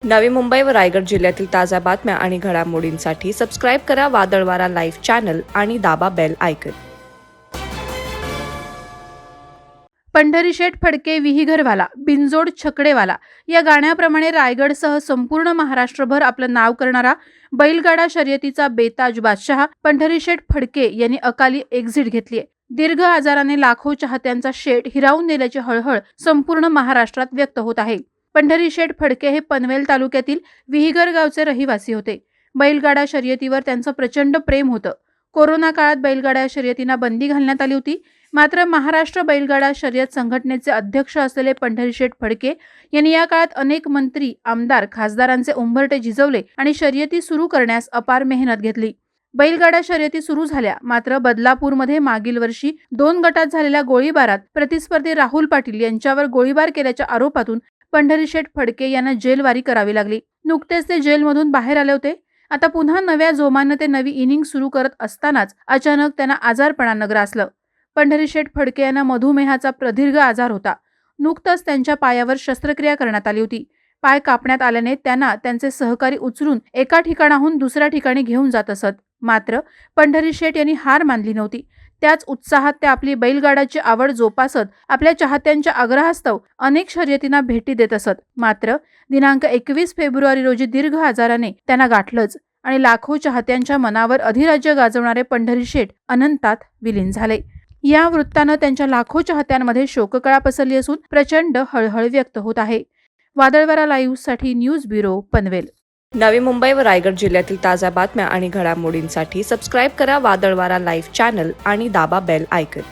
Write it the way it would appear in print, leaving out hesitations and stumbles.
नवी मुंबई व रायगड जिल्ह्यातील ताज्या बातम्या आणि घडामोडींसाठी सबस्क्राईब करा वादळवारा लाईव्ह चॅनल आणि दाबा बेल आयकॉन. पंढरीशेठ फडके विहीघरवाला बिनजोड छकडेवाला या गाण्याप्रमाणे रायगडसह संपूर्ण महाराष्ट्रभर आपलं नाव करणारा बैलगाडा शर्यतीचा बेताज बादशाह पंढरीशेठ फडके यांनी अकाली एक्झिट घेतलीय. दीर्घ आजाराने लाखो चाहत्यांचा शेट हिरावून दिल्याची हळहळ संपूर्ण महाराष्ट्रात व्यक्त होत आहे. पंढरीशेठ फडके हे पनवेल तालुक्यातील विहीघर गावचे रहिवासी होते. बैलगाडा शर्यतीवर त्यांचं प्रचंड प्रेम होतं. कोरोना काळात बैलगाडा शर्यतींना बंदी घालण्यात आली होती. मात्र महाराष्ट्र बैलगाडा शर्यत संघटनेचे अध्यक्ष असलेले पंढरीशेठ फडके यांनी या काळात अनेक मंत्री, आमदार, खासदारांचे उंबरठे झिजवले आणि शर्यती सुरू करण्यास अपार मेहनत घेतली. बैलगाडा शर्यती सुरू झाल्या. मात्र बदलापूरमध्ये मागील वर्षी 2 गटात झालेल्या गोळीबारात प्रतिस्पर्धी राहुल पाटील यांच्यावर गोळीबार केल्याच्या आरोपातून पंढरीशेठ फडके यांना जेलवारी करावी लागली. नुकतेच ते जेलमधून बाहेर आले होते. आता पुन्हा नव्या जोमानं ते नवी इनिंग सुरू करत असतानाच अचानक त्यांना आजारपणानं ग्रासलं. पंढरीशेठ फडके यांना मधुमेहाचा प्रदीर्घ आजार होता. नुकतंच त्यांच्या पायावर शस्त्रक्रिया करण्यात आली होती. पाय कापण्यात आल्याने त्यांना त्यांचे सहकारी उचलून एका ठिकाणाहून दुसऱ्या ठिकाणी घेऊन जात असत. मात्र पंढरीशेठ यांनी हार मानली नव्हती. त्याच उत्साहात ते आपली बैलगाडाची आवड जोपासत आपल्या चाहत्यांच्या आग्रहास्तव अनेक शर्यतींना भेटी देत असत. मात्र दिनांक 21 फेब्रुवारी रोजी दीर्घ आजाराने त्यांना गाठलंच आणि लाखो चाहत्यांच्या मनावर अधिराज्य गाजवणारे पंढरीशेठ अनंतात विलीन झाले. या वृत्तानं त्यांच्या लाखो चाहत्यांमध्ये शोककळा पसरली असून प्रचंड हळहळ व्यक्त होत आहे. वादळवारा लाईव्ह साठी न्यूज ब्युरो, पनवेल. नवी मुंबई व रायगड जिल्ह्यातील ताज्या बातम्या आणि घडामोडींसाठी सबस्क्राईब करा वादळवारा लाईव्ह चॅनल आणि दाबा बेल आयकॉन.